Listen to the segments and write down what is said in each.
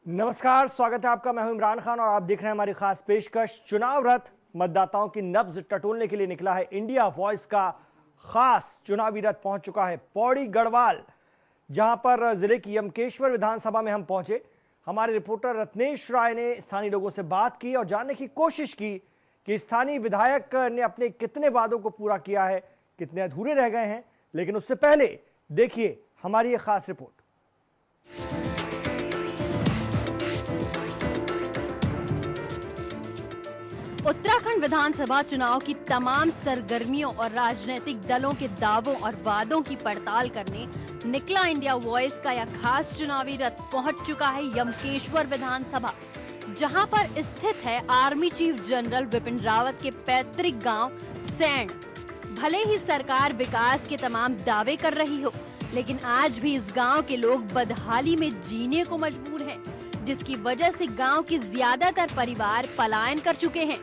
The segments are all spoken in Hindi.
नमस्कार, स्वागत है आपका। मैं हूं इमरान खान और आप देख रहे हैं हमारी खास पेशकश। चुनाव रथ मतदाताओं की नब्ज टटोलने के लिए निकला है। इंडिया वॉइस का खास चुनावी रथ पहुंच चुका है पौड़ी गढ़वाल, जहां पर जिले की यमकेश्वर विधानसभा में हम पहुंचे। हमारे रिपोर्टर रत्नेश राय ने स्थानीय लोगों से बात की और जानने की कोशिश की कि स्थानीय विधायक ने अपने कितने वादों को पूरा किया है, कितने अधूरे रह गए हैं। लेकिन उससे पहले देखिए हमारी ये खास रिपोर्ट। उत्तराखंड विधानसभा चुनाव की तमाम सरगर्मियों और राजनीतिक दलों के दावों और वादों की पड़ताल करने निकला इंडिया वॉइस का यह खास चुनावी रथ पहुंच चुका है यमकेश्वर विधानसभा, जहां पर स्थित है army chief general Vipin Rawat के पैतृक गांव सैंड। भले ही सरकार विकास के तमाम दावे कर रही हो, लेकिन आज भी इस गांव के लोग बदहाली में जीने को मजबूर हैं, जिसकी वजह से गांव के ज्यादातर परिवार पलायन कर चुके हैं।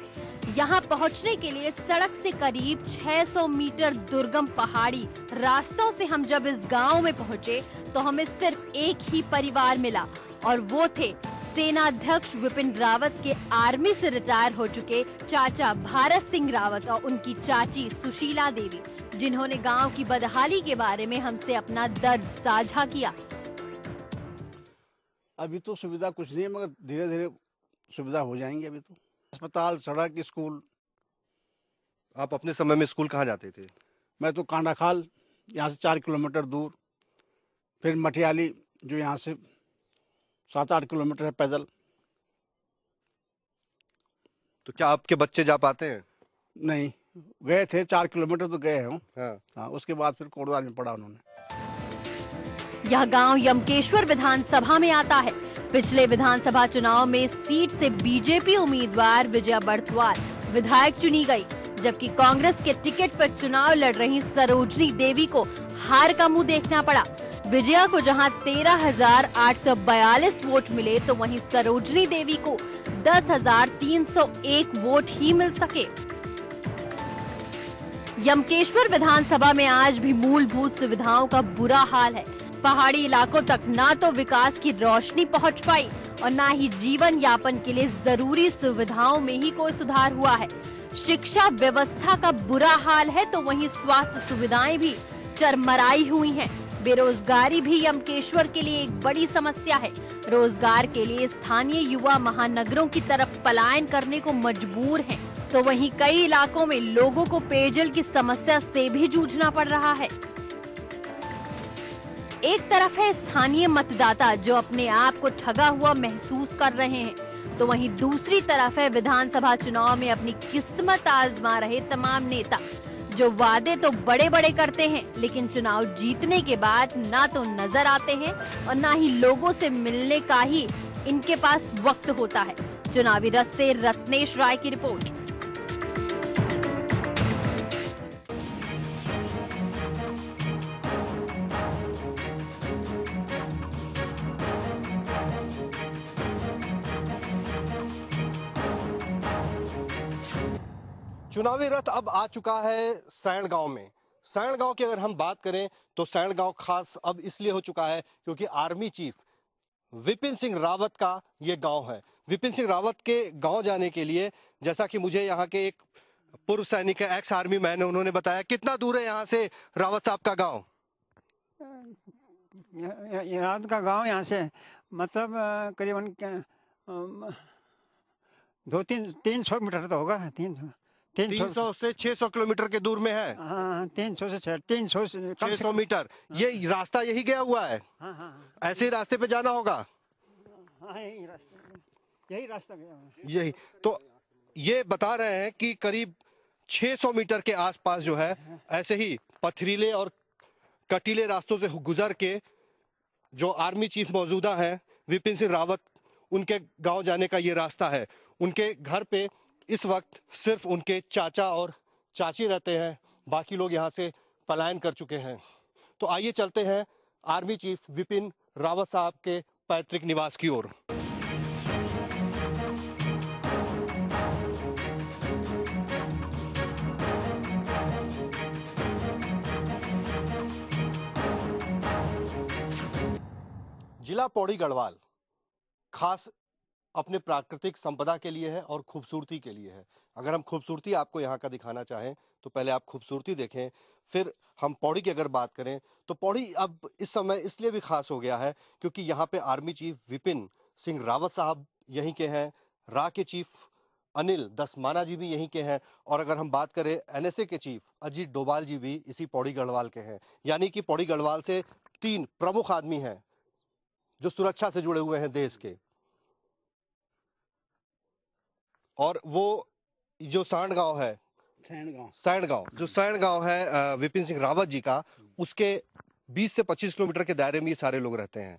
यहां पहुंचने के लिए सड़क से करीब 600 मीटर दुर्गम पहाड़ी रास्तों से हम जब इस गांव में पहुंचे तो हमें सिर्फ एक ही परिवार मिला, और वो थे सेनाध्यक्ष विपिन रावत के आर्मी से रिटायर हो चुके चाचा भारत सिंह रावत और उनकी चाची सुशीला देवी, जिन्होंने गांव की बदहाली के बारे में हमसे अपना दर्द साझा किया। अभी तो सुविधा कुछ नहीं है, मगर धीरे धीरे सुविधा हो जाएंगी। अभी तो अस्पताल, सड़क, स्कूल। आप अपने समय में स्कूल कहाँ जाते थे? मैं तो कांडाखाल, यहाँ से 4 किलोमीटर दूर, फिर मटियाली जो यहाँ से 7-8 किलोमीटर है पैदल। तो क्या आपके बच्चे जा पाते हैं? नहीं, गए थे 4 किलोमीटर तो गए हूँ। हाँ। उसके बाद फिर कोटद्वार में पड़ा उन्होंने। यह गांव यमकेश्वर विधानसभा में आता है। पिछले विधानसभा चुनाव में इस सीट से बीजेपी उम्मीदवार विजया बर्थवाल विधायक चुनी गई, जबकि कांग्रेस के टिकट पर चुनाव लड़ रही सरोजनी देवी को हार का मुंह देखना पड़ा। विजया को जहां 13,842 वोट मिले, तो वहीं सरोजनी देवी को 10,301 वोट ही मिल सके। यमकेश्वर विधानसभा में आज भी मूलभूत सुविधाओं का बुरा हाल है। पहाड़ी इलाकों तक ना तो विकास की रोशनी पहुंच पाई और ना ही जीवन यापन के लिए जरूरी सुविधाओं में ही कोई सुधार हुआ है। शिक्षा व्यवस्था का बुरा हाल है, तो वहीं स्वास्थ्य सुविधाएं भी चरमराई हुई हैं। बेरोजगारी भी यमकेश्वर के लिए एक बड़ी समस्या है। रोजगार के लिए स्थानीय युवा महानगरों की तरफ पलायन करने को मजबूर हैं, तो वहीं कई इलाकों में लोगों को पेयजल की समस्या से भी जूझना पड़ रहा है। एक तरफ है स्थानीय मतदाता जो अपने आप को ठगा हुआ महसूस कर रहे हैं, तो वहीं दूसरी तरफ है विधानसभा चुनाव में अपनी किस्मत आजमा रहे तमाम नेता, जो वादे तो बड़े बड़े करते हैं, लेकिन चुनाव जीतने के बाद ना तो नजर आते हैं और ना ही लोगों से मिलने का ही इनके पास वक्त होता है। चुनावी रथ से रत्नेश राय की रिपोर्ट। चुनावी रथ अब आ चुका है सैंड गांव में। सैंड गांव की अगर हम बात करें तो सैंड गांव खास अब इसलिए हो चुका है क्योंकि आर्मी चीफ विपिन सिंह रावत का ये गांव है। विपिन सिंह रावत के गांव जाने के लिए, जैसा कि मुझे यहाँ के एक पूर्व सैनिक है, एक्स आर्मी मैन है, उन्होंने बताया, कितना दूर है यहाँ से रावत साहब का गाँव? रावत का गांव यहाँ से मतलब करीबन 200-300 मीटर तो होगा। 300 से 600 किलोमीटर के दूर में है। हाँ, 300 से 600 मीटर। ये रास्ता यही गया हुआ है। हाँ। ऐसे ही रास्ते पे जाना होगा। हाँ, यही रास्ता गया हुआ है। यही तो ये बता रहे हैं कि करीब 600 मीटर के आसपास जो है ऐसे ही पथरीले और कटीले रास्तों से गुजर के जो आर्मी चीफ मौजूदा है विपिन सिंह रावत, उनके गांव जाने का ये रास्ता है। उनके घर पे इस वक्त सिर्फ उनके चाचा और चाची रहते हैं, बाकी लोग यहाँ से पलायन कर चुके हैं। तो आइए चलते हैं आर्मी चीफ विपिन रावत साहब के पैतृक निवास की ओर। जिला पौड़ी गढ़वाल खास अपने प्राकृतिक संपदा के लिए है और खूबसूरती के लिए है। अगर हम खूबसूरती आपको यहाँ का दिखाना चाहें तो पहले आप खूबसूरती देखें, फिर हम पौड़ी की अगर बात करें तो पौड़ी अब इस समय इसलिए भी खास हो गया है क्योंकि यहाँ पे आर्मी चीफ विपिन सिंह रावत साहब यहीं के हैं, रा के चीफ अनिल दसमाना जी भी यहीं के हैं, और अगर हम बात करें एनएसए के चीफ अजीत डोभाल जी भी इसी पौड़ी गढ़वाल के हैं। यानी कि पौड़ी गढ़वाल से 3 प्रमुख आदमी हैं जो सुरक्षा से जुड़े हुए हैं देश के। और वो जो सांड गांव है, जो सैंड गांव है विपिन सिंह रावत जी का, उसके 20 से 25 किलोमीटर के दायरे में ये सारे लोग रहते हैं।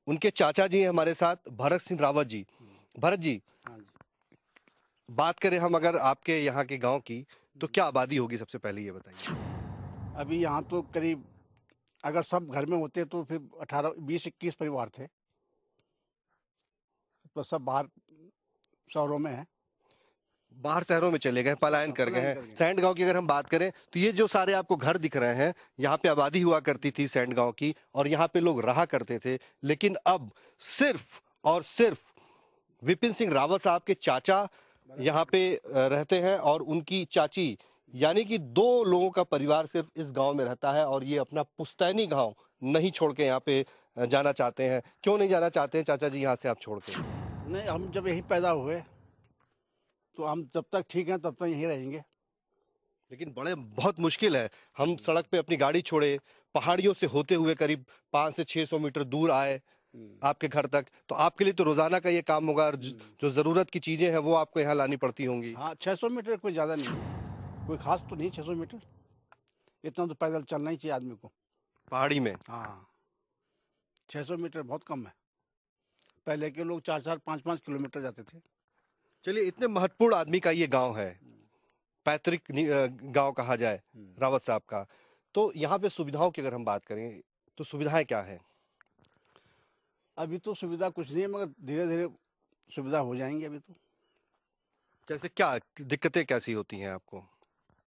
उनके चाचा जी हैं हमारे साथ, भरत सिंह रावत जी। भरत जी, बात करें हम अगर आपके यहाँ के गांव की, तो क्या आबादी होगी सबसे पहले ये बताइए। अभी यहाँ तो करीब अगर सब घर में होते तो फिर 20-21 परिवार थे, तो सब बाहर शहरों में है। बाहर शहरों में चले गए, पलायन कर गए हैं। सैंड गांव की अगर हम बात करें तो ये जो सारे आपको घर दिख रहे हैं, यहाँ पे आबादी हुआ करती थी सैंड गांव की, और यहाँ पे लोग रहा करते थे। लेकिन अब सिर्फ और सिर्फ विपिन सिंह रावत साहब के चाचा यहाँ पे रहते हैं और उनकी चाची, यानी कि 2 लोगों का परिवार सिर्फ इस गांव में रहता है, और ये अपना पुश्तैनी गांव नहीं छोड़ के यहाँ पे जाना चाहते हैं। क्यों नहीं जाना चाहते हैं चाचा जी यहाँ से आप छोड़ के? नहीं, हम जब यहीं पैदा हुए तो हम जब तक ठीक हैं तब तक यहीं रहेंगे। लेकिन बहुत मुश्किल है, हम सड़क पे अपनी गाड़ी छोड़े, पहाड़ियों से होते हुए करीब 500 से 600 मीटर दूर आए आपके घर तक, तो आपके लिए तो रोजाना का ये काम होगा, और जो जरूरत की चीजें हैं वो आपको यहाँ लानी पड़ती होंगी। हाँ, 600 मीटर कोई ज़्यादा नहीं, कोई खास तो नहीं 600 मीटर, इतना तो पैदल चलना ही चाहिए आदमी को पहाड़ी में। हाँ, 600 मीटर बहुत कम है। पहले के लोग 4-4, 5-5 किलोमीटर जाते थे। चलिए, इतने महत्वपूर्ण आदमी का ये गांव है, पैतृक गांव कहा जाए रावत साहब का, तो यहाँ पे सुविधाओं की अगर हम बात करें तो सुविधाएं क्या है? अभी तो सुविधा कुछ नहीं है, मगर धीरे धीरे सुविधा हो जाएंगी। अभी तो जैसे क्या दिक्कतें कैसी होती हैं आपको?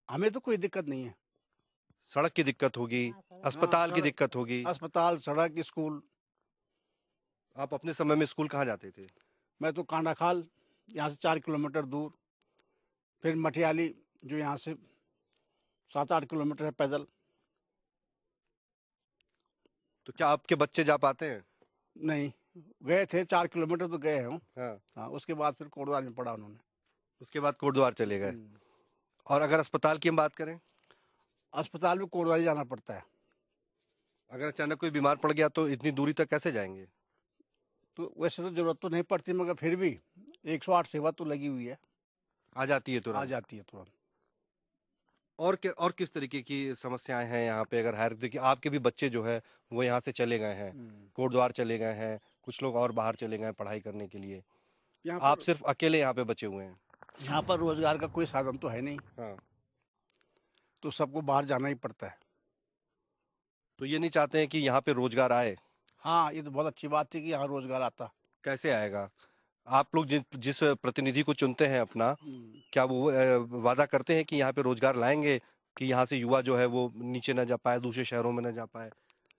हमें तो कोई दिक्कत नहीं है। सड़क की दिक्कत होगी, अस्पताल की दिक्कत होगी। अस्पताल, सड़क, स्कूल। आप अपने समय में स्कूल कहाँ जाते थे? मैं तो कांडाखाल, यहाँ से 4 किलोमीटर दूर, फिर मटियाली जो यहाँ से 7-8 किलोमीटर है पैदल। तो क्या आपके बच्चे जा पाते हैं? नहीं, गए थे 4 किलोमीटर तो गए हूँ। हाँ। हाँ, उसके बाद फिर कोटद्वार में पढ़ा उन्होंने। उसके बाद कोटद्वार चले गए। और अगर अस्पताल की हम बात करें? अस्पताल में कोटद्वार ही जाना पड़ता है। अगर अचानक कोई बीमार पड़ गया तो इतनी दूरी तक कैसे जाएंगे? तो वैसे तो जरूरत तो नहीं पड़ती, मगर फिर भी 108 सेवा तो लगी हुई है, आ जाती है तुरंत? आ जाती है तुरंत। और किस तरीके की समस्याएं हैं यहाँ पे? अगर हायर देखिए, आपके भी बच्चे जो है वो यहाँ से चले गए हैं, कोटद्वार चले गए हैं, कुछ लोग और बाहर चले गए पढ़ाई करने के लिए, आप सिर्फ अकेले यहाँ पे बचे हुए हैं। यहाँ पर रोजगार का कोई साधन तो है नहीं। हाँ। तो सबको बाहर जाना ही पड़ता है। तो ये नहीं चाहते हैं कि यहाँ पे रोजगार आए? हाँ, ये तो बहुत अच्छी बात थी कि यहाँ रोजगार आता। कैसे आएगा? आप लोग जिस प्रतिनिधि को चुनते हैं अपना, क्या वो वादा करते हैं कि यहाँ पे रोजगार लाएंगे, कि यहाँ से युवा जो है वो नीचे न जा पाए, दूसरे शहरों में न जा पाए,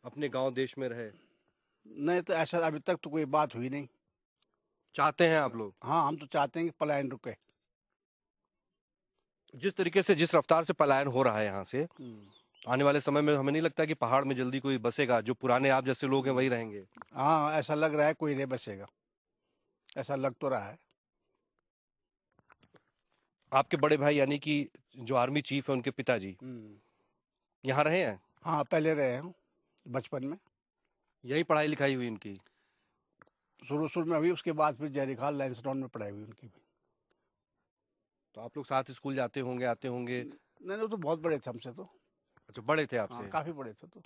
अपने गांव देश में रहे? नहीं, तो ऐसा अभी तक तो कोई बात हुई नहीं। चाहते हैं आप लोग? हाँ, हम तो चाहते हैं कि पलायन रुके। जिस तरीके से, जिस रफ्तार से पलायन हो रहा है यहाँ से, आने वाले समय में हमें नहीं लगता कि पहाड़ में जल्दी कोई बसेगा? जो पुराने आप जैसे लोग हैं वही रहेंगे? हाँ, ऐसा लग रहा है, कोई नहीं बसेगा, ऐसा लग तो रहा है। आपके बड़े भाई यानी कि जो आर्मी चीफ है, उनके पिताजी यहाँ रहे हैं? हाँ, पहले रहे हैं बचपन में, यही पढ़ाई लिखाई हुई इनकी? शुरू में हुई, उसके बाद फिर जयरिखाल लैंसडाउन में पढ़ाई हुई उनकी भी। तो आप लोग साथ स्कूल जाते होंगे, आते होंगे? नहीं, वो तो बहुत बड़े थे हमसे तो। अच्छा, बड़े थे आपसे? हाँ, काफी बड़े थे तो।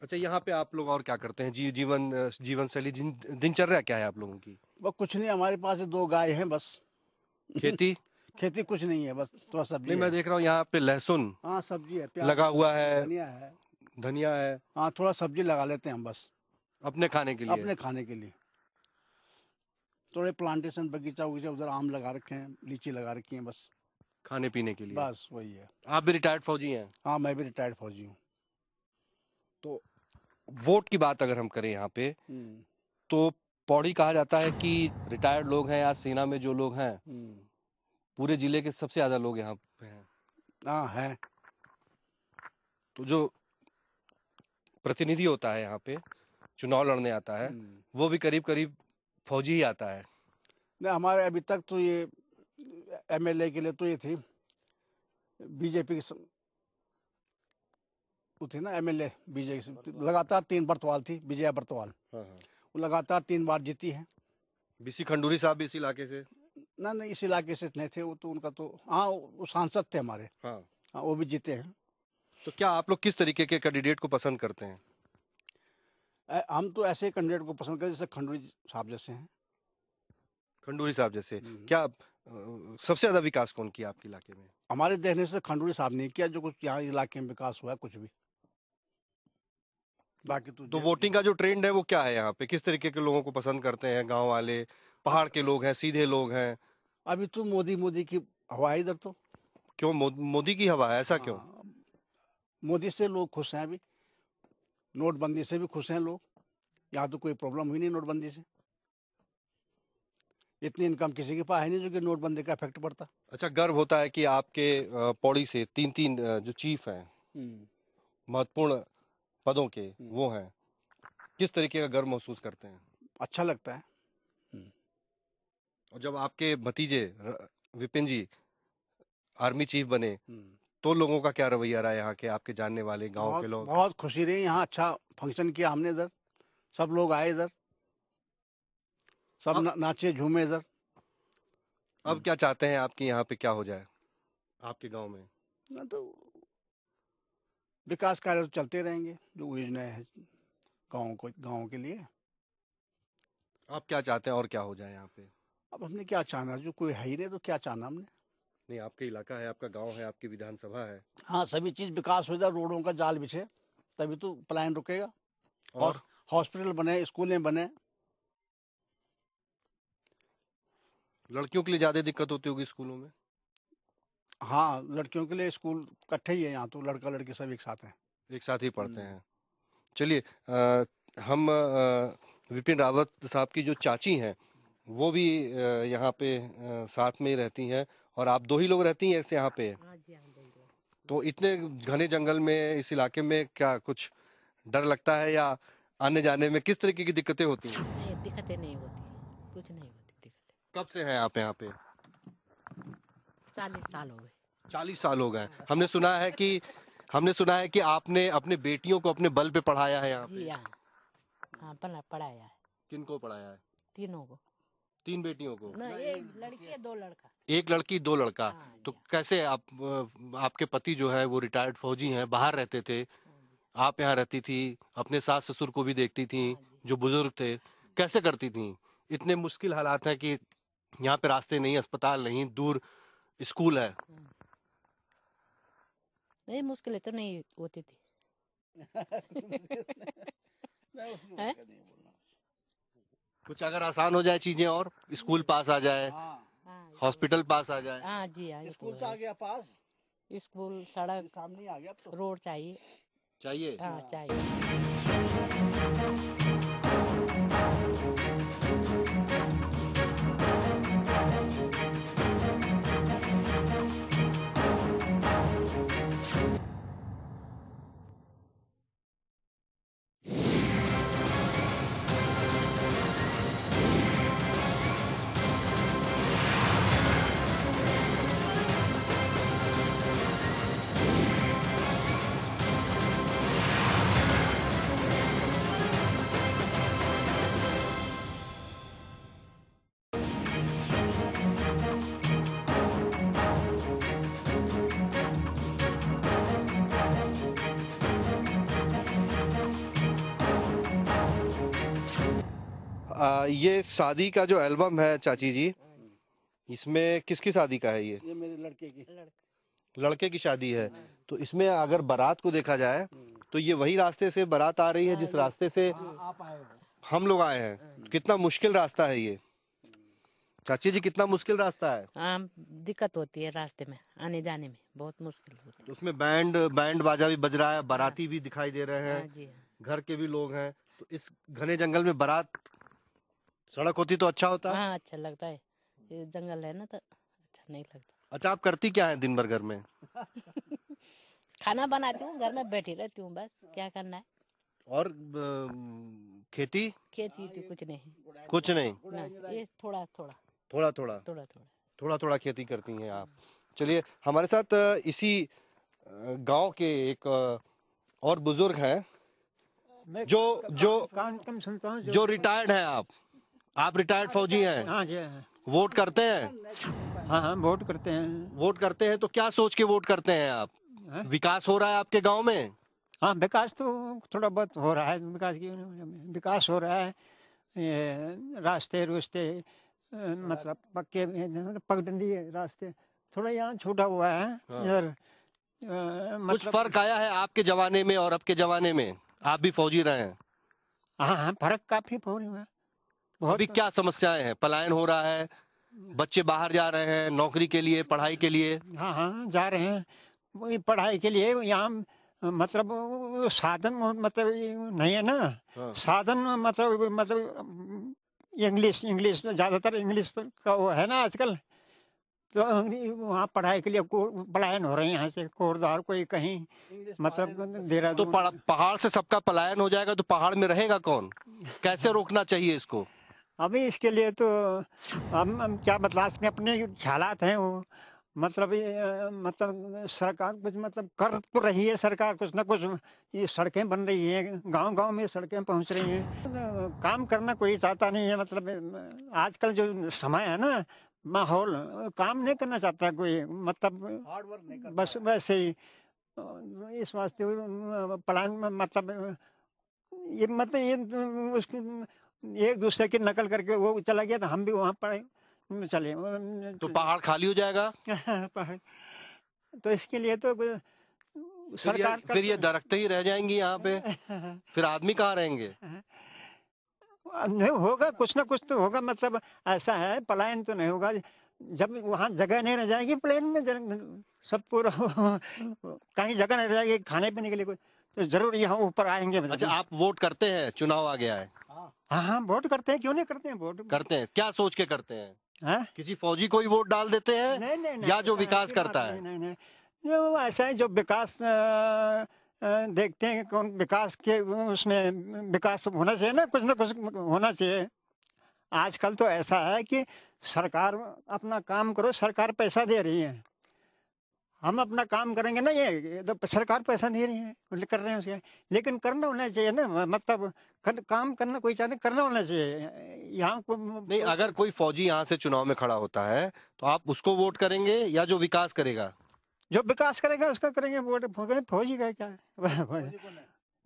अच्छा, यहाँ पे आप लोग और क्या करते हैं? जीवन शैली, दिनचर्या क्या है आप लोगों की? वो कुछ नहीं, हमारे पास 2 गाय हैं बस। खेती? खेती कुछ नहीं है, बस थोड़ा सब्जी नहीं, मैं देख रहा हूँ यहाँ पे लहसुन हाँ, सब्जी है, प्याज लगा हुआ है, धनिया है। धनिया है। हाँ, थोड़ा सब्जी लगा लेते हैं हम बस, अपने खाने के लिए? अपने खाने के लिए। थोड़े प्लांटेशन, बगीचा उगीचा, उधर आम लगा रखे हैं, लीची लगा रखी है, बस खाने पीने के लिए? बस वही है। आप भी रिटायर्ड फौजी हैं? हाँ, मैं भी रिटायर्ड फौजी हूँ। तो वोट की बात अगर हम करें यहाँ पे, तो पौड़ी कहा जाता है कि रिटायर्ड लोग हैं या सेना में जो लोग हैं, पूरे जिले के सबसे ज्यादा लोग यहाँ पे हैं। हाँ है। तो जो प्रतिनिधि होता है यहाँ पे, चुनाव लड़ने आता है, वो भी करीब करीब फौजी ही आता है। नहीं, हमारे अभी तक तो ये एमएलए के लिए तो ये थी बीजेपी की वो थी ना, एमएलए बीजेपी लगातार 3 बर्तवाल थी, विजया बर्तवाल। वो लगातार 3 बार जीती है। बीसी खंडूरी साहब भी इस इलाके से? ना नहीं, इस इलाके से नहीं थे वो तो, उनका तो हाँ वो सांसद थे हमारे। हाँ, वो भी जीते हैं। तो क्या आप लोग किस तरीके के कैंडिडेट को पसंद करते हैं? हम तो ऐसे कैंडिडेट को पसंद करते जैसे खंडूरी साहब जैसे हैं। खंडूरी साहब जैसे? क्या सबसे ज्यादा विकास कौन किया आपके इलाके में? हमारे देखने से खंडूरी साहब ने किया जो कुछ यहाँ इलाके में विकास हुआ है, कुछ भी। बाकी तो वोटिंग का जो ट्रेंड है वो क्या है यहाँ पे? किस तरीके के लोगों को पसंद करते हैं? गांव वाले, पहाड़ के लोग हैं, सीधे लोग हैं? अभी तो मोदी की हवा है इधर तो। क्यों मोदी की हवा है, ऐसा क्यों? मोदी से लोग खुश हैं अभी, नोटबंदी से भी खुश हैं लोग। यहाँ तो कोई प्रॉब्लम हुई नहीं नोटबंदी से। इतनी इनकम किसी के पास है नहीं जो कि नोटबंदी का इफेक्ट पड़ता। अच्छा, गर्व होता है कि आपके पौड़ी से 3 जो चीफ हैं, महत्वपूर्ण पदों के, वो हैं। किस तरीके का गर्व महसूस करते हैं? अच्छा लगता है। और जब आपके भतीजे विपिन जी आर्मी चीफ बने, तो लोगों का क्या रवैया रहा यहाँ के, आपके जानने वाले गांव के लोग? बहुत खुशी रही। यहाँ अच्छा फंक्शन किया हमने इधर, सब लोग आए इधर, सब नाचे झूमे इधर। अब क्या चाहते हैं आपके यहाँ पे क्या हो जाए आपके गांव में? ना तो विकास कार्य तो चलते रहेंगे जो योजनाएं हैं गाँव के लिए। आप क्या चाहते हैं और क्या हो जाए यहाँ पे? अब हमने क्या चाहना, जो कोई है ही नहीं तो क्या चाहना हमने। नहीं, आपके इलाका है, आपका गांव है, आपकी विधानसभा है। हाँ, सभी चीज विकास हो जाए, रोडों का जाल बिछे, तभी तो पलायन रुकेगा। और हॉस्पिटल बने, स्कूलें बने। लड़कियों के लिए ज्यादा दिक्कत होती होगी स्कूलों में? हाँ, लड़कियों के लिए स्कूल इकट्ठे ही है यहाँ तो, लड़का लड़की सब एक साथ हैं। एक साथ ही पढ़ते हैं। चलिए, हम विपिन रावत साहब की जो चाची हैं वो भी यहाँ पे साथ में ही रहती हैं, और आप 2 ही लोग रहती हैं यहाँ पे? तो इतने घने जंगल में, इस इलाके में क्या कुछ डर लगता है या आने जाने में किस तरीके की दिक्कतें होती हैं? नहीं, दिक्कतें नहीं होती, कुछ नहीं होती दिक्कतें। कब से हैं आप यहाँ पे? 40 साल हो गए। 40 साल हो गए। हमने सुना है कि आपने अपने बेटियों को अपने बल पे पढ़ाया है यहाँ पे। जी हाँ, पढ़ाया है। किनको पढ़ाया है? तीनों को। 3 बेटियों को? ना, एक लड़की है 2 लड़का। 1 लड़की 2 लड़का। हाँ, तो कैसे आपके पति जो है वो रिटायर्ड फौजी हैं, बाहर रहते थे, आप यहाँ रहती थी, अपने सास ससुर को भी देखती थी, जो बुजुर्ग थे, कैसे करती थी? इतने मुश्किल हालात हैं कि यहाँ पे रास्ते नहीं, अस्पताल नहीं, दूर स्कूल है। नहीं, मुश्किलें तो नहीं होती थी। हैं? कुछ अगर आसान हो जाए चीजें, और स्कूल पास आ जाए, हाँ, हॉस्पिटल पास आ जाए। हाँ जी हाँ, स्कूल तो आ गया पास, स्कूल, सड़क, सामने आ गया तो। रोड चाहिए। चाहिए। हाँ चाहिए। ये शादी का जो एल्बम है चाची जी, इसमें किसकी शादी का है ये? ये मेरे लड़के की। लड़के की शादी है। तो इसमें अगर बारात को देखा जाए तो ये वही रास्ते से बारात आ रही है जिस रास्ते से आप आए हो। हम लोग आए हैं। कितना मुश्किल रास्ता है ये चाची जी, कितना मुश्किल रास्ता है। हाँ, दिक्कत होती है रास्ते में आने जाने में, बहुत मुश्किल होती तो उसमें बैंड बाजा भी बज रहा है, बाराती भी दिखाई दे रहे है। हैं, हाँ जी हाँ। घर के भी लोग हैं। तो इस घने जंगल में बारात सड़क होती तो अच्छा होता। हाँ अच्छा लगता है, ये जंगल है ना तो अच्छा नहीं लगता। अच्छा, आप करती क्या है दिन भर घर में? खाना बनाती हूँ, घर में बैठी रहती हूँ, बस क्या करना है। और खेती? खेती तो कुछ नहीं, कुछ नहीं, ना ये थोड़ा थोड़ा थोड़ा थोड़ा थोड़ा थोड़ा। थोड़ा थोड़ा खेती करती हैं आप। चलिए, हमारे साथ इसी गांव के एक और बुजुर्ग हैं मैं जो कान कम सुनता हूँ जो रिटायर्ड हैं। आप रिटायर्ड फौजी हैं, हाँ जी हाँ। वोट करते हैं? हाँ हाँ वोट करते हैं। वोट करते हैं तो क्या सोच के वोट करते हैं आप? हाँ? विकास हो रहा है आपके गांव में? हाँ विकास तो थोड़ा बहुत हो रहा है, विकास हो रहा है। ये रास्ते रुस्ते मतलब पक्के पगडंडी रास्ते, थोड़ा यहाँ छूटा हुआ है हाँ। इधर कुछ फर्क आया है आपके जमाने में और अब के जमाने में? आप भी फौजी रहे हैं। हाँ हाँ फर्क काफी हो रहा है बहुत। अभी क्या समस्याएं हैं? पलायन हो रहा है, बच्चे बाहर जा रहे हैं नौकरी के लिए, पढ़ाई के लिए। हाँ हाँ जा रहे हैं वही पढ़ाई के लिए। यहाँ मतलब वो साधन मतलब ये नहीं है ना। हाँ। साधन मतलब इंग्लिश इंग्लिश ज्यादातर इंग्लिश का वो है ना आजकल। तो वहाँ पढ़ाई के लिए पलायन हो रहे हैं यहाँ से, कोरदार कोई कहीं मतलब तो देहरादून। पहाड़ से सबका पलायन हो जाएगा तो पहाड़ में रहेगा कौन? कैसे रोकना चाहिए इसको? अभी इसके लिए तो हम क्या बतला सकते हैं, अपने ख्यालात हैं वो। मतलब ये मतलब सरकार कुछ मतलब कर तो रही है सरकार कुछ ना कुछ। ये सड़कें बन रही हैं, गांव गांव में सड़कें पहुंच रही हैं। काम करना कोई चाहता नहीं है, मतलब आजकल जो समय है ना, माहौल काम नहीं करना चाहता कोई, मतलब हार्ड वर्क नहीं करता बस वैसे ही इस वास्ते प्लान में मतलब ये मतलब ये उसकी एक दूसरे की नकल करके वो चला गया तो हम भी वहाँ पढ़े चले। तो पहाड़ खाली हो जाएगा। तो इसके लिए तो सरकार फिर ये दरख्तें ही रह जाएंगी यहाँ पे, फिर आदमी कहाँ रहेंगे? नहीं होगा, कुछ ना कुछ तो होगा। मतलब ऐसा है, पलायन तो नहीं होगा जब वहाँ जगह नहीं रह जाएगी प्लेन में। सब पूरा कहीं जगह नहीं रह जाएगी खाने पीने के लिए कोई, तो जरूर यहाँ ऊपर आएंगे। अच्छा, आप वोट करते हैं? चुनाव आ गया है। हाँ हाँ वोट करते हैं, क्यों नहीं करते हैं वोट। करते हैं, क्या सोच के करते हैं? हाँ? किसी फौजी को ही वोट डाल देते हैं? नहीं नहीं नहीं, या जो ऐसी विकास बात करता है? नहीं नहीं, जो ऐसा है जो विकास देखते हैं कौन विकास के उसमें विकास होना चाहिए ना कुछ होना चाहिए। आजकल तो ऐसा है कि सरकार अपना काम करो, सरकार पैसा दे रही है, हम अपना काम करेंगे ना, ये तो सरकार पैसा दे रही है कर रहे हैं उसके, लेकिन करना होना चाहिए ना। मतलब काम करना कोई चाहते करना होना चाहिए यहाँ को। नहीं, अगर कोई फौजी यहाँ से चुनाव में खड़ा होता है तो आप उसको वोट करेंगे या जो विकास करेगा? जो विकास करेगा उसका करेंगे वोट। फौजी का क्या है,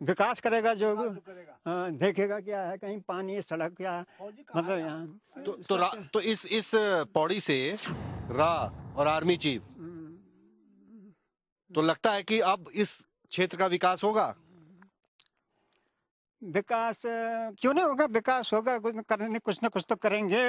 विकास करेगा जो देखेगा क्या है, कहीं पानी सड़क क्या मतलब यहाँ तो इस पौड़ी से रा और आर्मी चीफ, तो लगता है कि अब इस क्षेत्र का विकास होगा। विकास क्यों नहीं होगा, विकास होगा। कुछ करने कुछ ना कुछ तो करेंगे।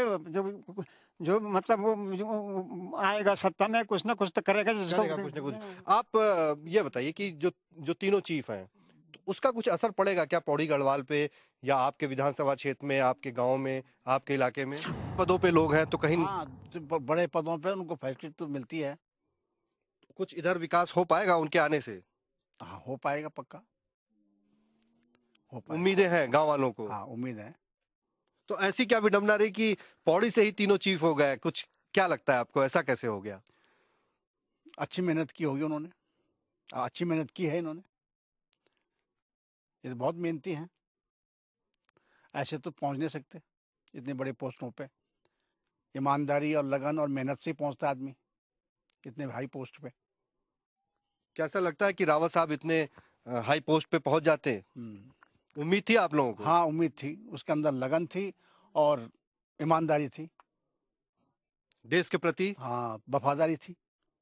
जो मतलब वो जो आएगा सत्ता में कुछ ना कुछ तो करेगा कुछ ना कुछ। आप ये बताइए कि जो तीनों चीफ हैं, तो उसका कुछ असर पड़ेगा क्या पौड़ी गढ़वाल पे, या आपके विधानसभा क्षेत्र में, आपके गांव में, आपके इलाके में? पदों पे लोग हैं तो कहीं बड़े पदों पे उनको फैसिलिटी तो मिलती है। कुछ इधर विकास हो पाएगा उनके आने से? हाँ हो पाएगा, पक्का हो पाएगा। उम्मीदें हैं गांव वालों को? हाँ उम्मीद है। तो ऐसी क्या विडंबना रही कि पौड़ी से ही तीनों चीफ हो गए? कुछ क्या लगता है आपको, ऐसा कैसे हो गया? अच्छी मेहनत की होगी उन्होंने, अच्छी मेहनत की है इन्होंने, ये तो बहुत मेहनती हैं। ऐसे तो पहुंच नहीं सकते इतने बड़े पोस्टों पे। ईमानदारी और लगन और मेहनत से पहुंचता आदमी इतने हाई पोस्ट पे। कैसा लगता है कि रावत साहब इतने हाई पोस्ट पे पहुंच जाते? उम्मीद थी आप लोगों को? हाँ उम्मीद थी, उसके अंदर लगन थी और ईमानदारी थी, देश के प्रति हाँ वफादारी थी।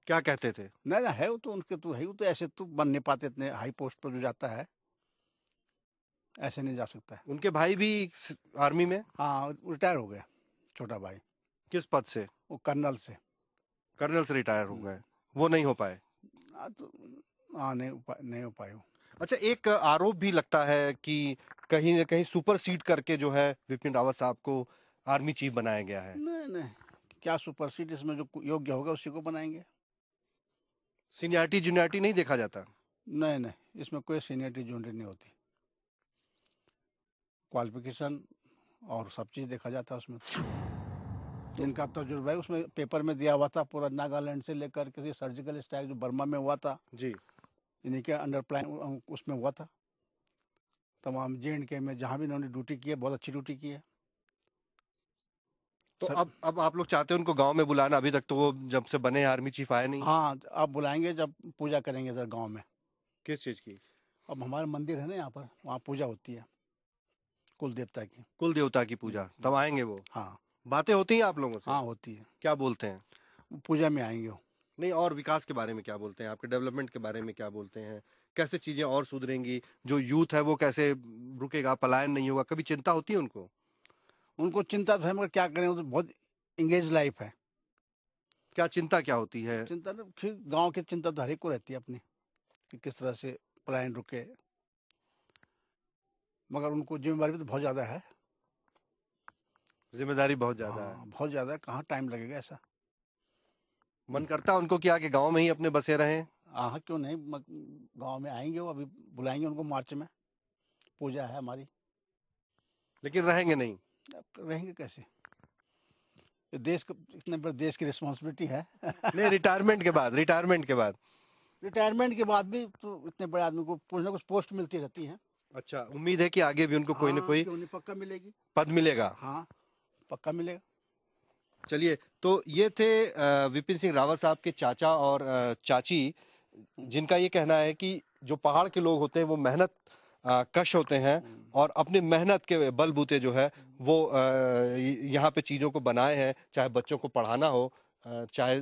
क्या कहते थे? नहीं है वो तो उनके तो है, वो तो ऐसे तो बन नहीं पाते इतने हाई पोस्ट पर। जो जाता है ऐसे नहीं जा सकता है। उनके भाई भी आर्मी में? हाँ रिटायर हो गया छोटा भाई। किस पद से? वो कर्नल से। कर्नल से रिटायर हो गए, वो नहीं हो पाए। तो हाँ नहीं हो पाए वो। अच्छा, एक आरोप भी लगता है कि कहीं न कहीं सुपर सीड करके जो है विपिन रावत साहब को आर्मी चीफ बनाया गया है? नहीं नहीं, क्या सुपरसीड, इसमें जो योग्य होगा उसी को बनाएंगे। सीनियरिटी जूनियरिटी नहीं देखा जाता? नहीं नहीं, इसमें कोई सीनियरिटी जूनियरिटी नहीं होती, क्वालिफिकेशन और सब चीज़ देखा जाता है उसमें। जिनका तजुर्बा है उसमें पेपर में दिया हुआ था, पूरा नागालैंड से लेकर किसी सर्जिकल स्ट्राइक जो बर्मा में हुआ था, जी। इन्हीं के अंडर प्लान उसमें हुआ था। तमाम J&K में जहाँ भी इन्होंने ड्यूटी की है, बहुत अच्छी ड्यूटी की है। तो सर- अब आप लोग चाहते हैं उनको गांव में बुलाना? अभी तक तो वो जब से बने आर्मी चीफ आए नहीं। हाँ, अब बुलाएंगे जब पूजा करेंगे इधर गांव में। किस चीज की? अब हमारा मंदिर है ना यहाँ पर, वहाँ पूजा होती है कुल देवता की। कुल देवता की पूजा, तब आएंगे वो। हाँ बातें होती हैं आप लोगों से? हाँ होती है, क्या बोलते हैं? पूजा में आएंगे वो। नहीं, और विकास के बारे में क्या बोलते हैं? आपके डेवलपमेंट के बारे में क्या बोलते हैं? कैसे चीजें और सुधरेंगी? जो यूथ है वो कैसे रुकेगा, पलायन नहीं होगा? कभी चिंता होती है उनको? उनको चिंता तो है, मगर क्या करें, वो तो बहुत इंगेज लाइफ है। क्या चिंता क्या होती है? चिंता ना, फिर गांव की चिंता तो हर एक को रहती है अपनी, कि किस तरह से पलायन रुके, मगर उनको जिम्मेदारी भी तो बहुत ज़्यादा है। जिम्मेदारी बहुत ज्यादा है। हाँ, बहुत ज़्यादा है, कहाँ टाइम लगेगा ऐसा। मन करता है उनको कि आके गांव में ही अपने बसे रहें? हाँ क्यों नहीं, गांव में आएंगे वो, अभी बुलाएंगे उनको मार्च में, पूजा है हमारी। लेकिन रहेंगे नहीं? अब रहेंगे कैसे, ये देश को, इतने बड़े देश की रिस्पॉन्सिबिलिटी है। नहीं, रिटायरमेंट के बाद, रिटायरमेंट के बाद। रिटायरमेंट के बाद भी तो इतने बड़े आदमी को कुछ ना कुछ पोस्ट मिलती रहती है। अच्छा, उम्मीद है कि आगे भी उनको कोई ना हाँ, कोई क्यों नहीं, पक्का मिलेगी। पद मिलेगा। हाँ पक्का मिलेगा। चलिए, तो ये थे विपिन सिंह रावत साहब के चाचा और चाची, जिनका ये कहना है कि जो पहाड़ के लोग होते हैं वो मेहनत कश होते हैं और अपने मेहनत के बलबूते जो है वो यहाँ पे चीज़ों को बनाए हैं, चाहे बच्चों को पढ़ाना हो, चाहे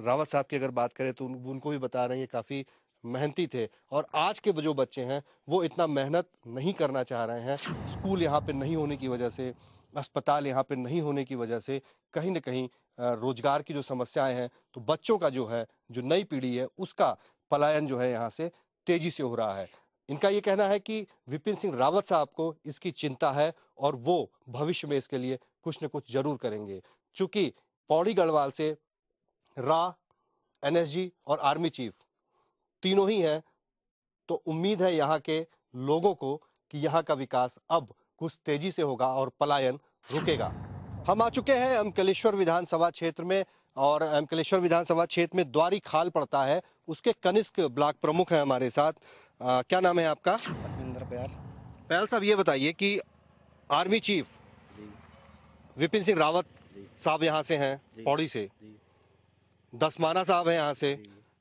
रावत साहब की अगर बात करें तो उनको भी बता रहे हैं काफ़ी मेहनती थे। और आज के जो बच्चे हैं वो इतना मेहनत नहीं करना चाह रहे हैं। स्कूल यहाँ पे नहीं होने की वजह से, अस्पताल यहाँ पे नहीं होने की वजह से कहीं ना कहीं रोजगार की जो समस्याएं हैं, तो बच्चों का जो है, जो नई पीढ़ी है, उसका पलायन जो है यहाँ से तेजी से हो रहा है। इनका ये कहना है कि विपिन सिंह रावत साहब को इसकी चिंता है और वो भविष्य में इसके लिए कुछ न कुछ जरूर करेंगे। चूंकि पौड़ी गढ़वाल से रा, NSG और आर्मी चीफ तीनों ही हैं, तो उम्मीद है यहाँ के लोगों को कि यहाँ का विकास अब कुछ तेजी से होगा और पलायन रुकेगा। हम आ चुके हैं अमकलेश्वर विधानसभा क्षेत्र में और अमकलेश्वर विधानसभा क्षेत्र में द्वारी खाल पड़ता है, उसके कनिष्क ब्लॉक प्रमुख हैं हमारे साथ। क्या नाम है आपका? परमिंदर प्यार। पहल साहब, ये बताइए कि आर्मी चीफ विपिन सिंह रावत साहब यहाँ से हैं, पौड़ी से, दसमाना साहब हैं यहाँ से,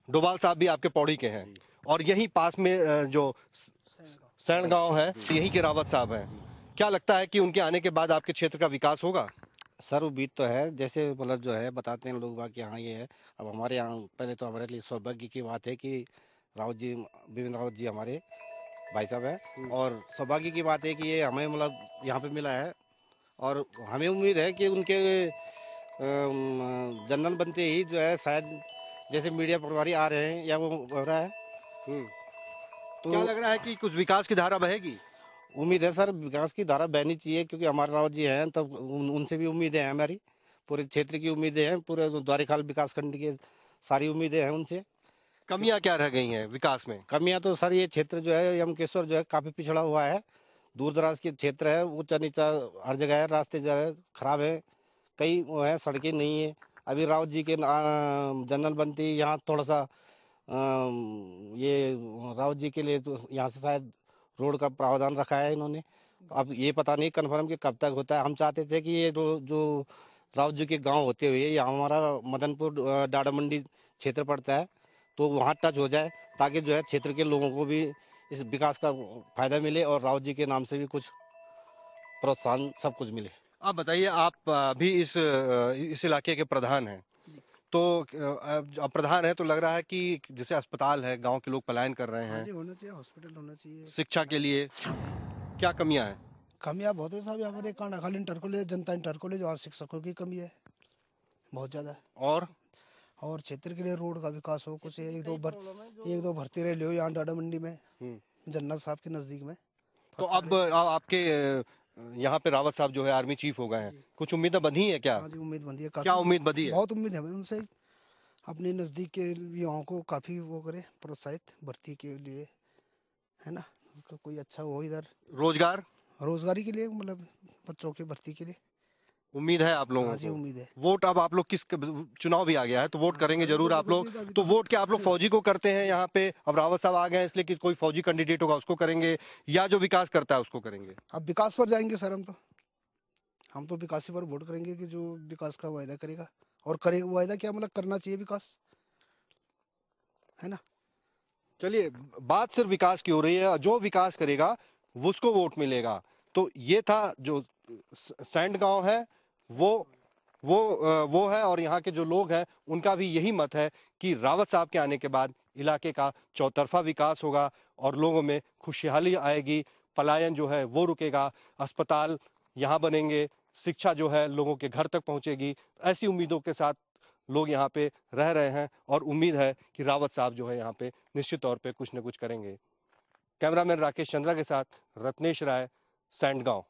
डोभाल साहब भी आपके पौड़ी के हैं, और यहीं पास में जो सैण गांव है यहीं के रावत साहब हैं। क्या लगता है कि उनके आने के बाद आपके क्षेत्र का विकास होगा? सर उम्मीद तो है, जैसे मतलब जो है बताते हैं लोग बाकी यहाँ ये है। अब हमारे यहाँ पहले तो हमारे लिए सौभाग्य की बात है कि रावत जी, विपिन रावत जी हमारे भाई साहब हैं, और सौभाग्य की बात है कि ये हमें मतलब यहाँ पे मिला है, और हमें उम्मीद है कि उनके जनरल बनते ही जो है शायद जैसे मीडिया प्रभारी आ रहे हैं या वो हो रहा है, तो क्या लग रहा है कि कुछ विकास की धारा बहेगी? उम्मीद है सर विकास की धारा बहनी चाहिए, क्योंकि हमारे रावत जी हैं, तब उनसे भी उम्मीदें हैं, हमारी पूरे क्षेत्र की उम्मीदें हैं, पूरे द्वारीखाल विकास खंड की सारी उम्मीदें हैं उनसे। कमियां क्या रह गई हैं विकास में? कमियां तो सर ये क्षेत्र जो है यमकेश्वर जो है काफी पिछड़ा हुआ है, दूर दराज के क्षेत्र है, ऊंचा नीचा हर जगह है, रास्ते जो है खराब है, कई वो है, सड़कें नहीं है। अभी रावत जी के जनरल बनती यहाँ थोड़ा सा ये रावत जी के लिए तो यहाँ से शायद रोड का प्रावधान रखा है इन्होंने, अब ये पता नहीं कन्फर्म कि कब तक होता है। हम चाहते थे कि ये जो रावत जी के गांव होते हुए यहाँ हमारा मदनपुर डाडा मंडी क्षेत्र पड़ता है, तो वहाँ टच हो जाए, ताकि जो है क्षेत्र के लोगों को भी इस विकास का फायदा मिले और रावत जी के नाम से भी कुछ प्रोत्साहन सब कुछ मिले। आप बताइए, आप भी इस इलाके के प्रधान हैं, तो अब प्रधान है तो लग रहा है कि जैसे अस्पताल है, गांव के लोग पलायन कर रहे हैं, होना चाहिए, हॉस्पिटल होना चाहिए। शिक्षा के लिए क्या कमियां हैं? कमियां बहुत है साहब, यहाँ पर एक कांडाखाल इंटर कॉलेज, जनता इंटर कॉलेज, वहाँ शिक्षकों की कमी है बहुत ज्यादा है। और क्षेत्र के लिए रोड का विकास हो, कुछ एक दो भर्ती रैली हो यहाँ डाडा मंडी में, जनरल साहब के नजदीक में। तो अब आपके यहाँ पे रावत साहब जो है आर्मी चीफ हो गए हैं, कुछ उम्मीदें बंधी है क्या? हाँ जी, उम्मीद बंधी है क्या काफी। उम्मीद बंधी है? बहुत उम्मीद है भाई उनसे, अपने नजदीक के युवाओं को काफी वो करे, प्रोत्साहित भर्ती के लिए, है ना, तो कोई अच्छा हो इधर रोजगार रोजगारी के लिए, मतलब बच्चों की भर्ती के लिए। उम्मीद है आप लोगों हाँ जी, को? उम्मीद है। वोट अब आप लोग किस, चुनाव भी आ गया है तो वोट करेंगे जरूर आप लोग, तो वोट क्या आप लोग फौजी को करते हैं यहाँ पे? अब रावत साहब आ गए हैं इसलिए कि कोई फौजी कैंडिडेट होगा उसको करेंगे, या जो विकास करता है उसको करेंगे? अब विकास पर जाएंगे सर, हम तो विकास पर वोट करेंगे कि जो विकास का वायदा करेगा, और करेगा वायदा क्या, मतलब करना चाहिए विकास, है ना। चलिए, बात सिर्फ विकास की हो रही है, जो विकास करेगा उसको वोट मिलेगा। तो ये था जो सैंड गांव है वो है, और यहाँ के जो लोग हैं उनका भी यही मत है कि रावत साहब के आने के बाद इलाके का चौतरफा विकास होगा और लोगों में खुशहाली आएगी, पलायन जो है वो रुकेगा, अस्पताल यहाँ बनेंगे, शिक्षा जो है लोगों के घर तक पहुंचेगी। ऐसी उम्मीदों के साथ लोग यहाँ पे रह रहे हैं और उम्मीद है कि रावत साहब जो है यहाँ पे निश्चित तौर पे कुछ न कुछ करेंगे। कैमरामैन राकेश चंद्रा के साथ रत्नेश राय, सैंड गांव।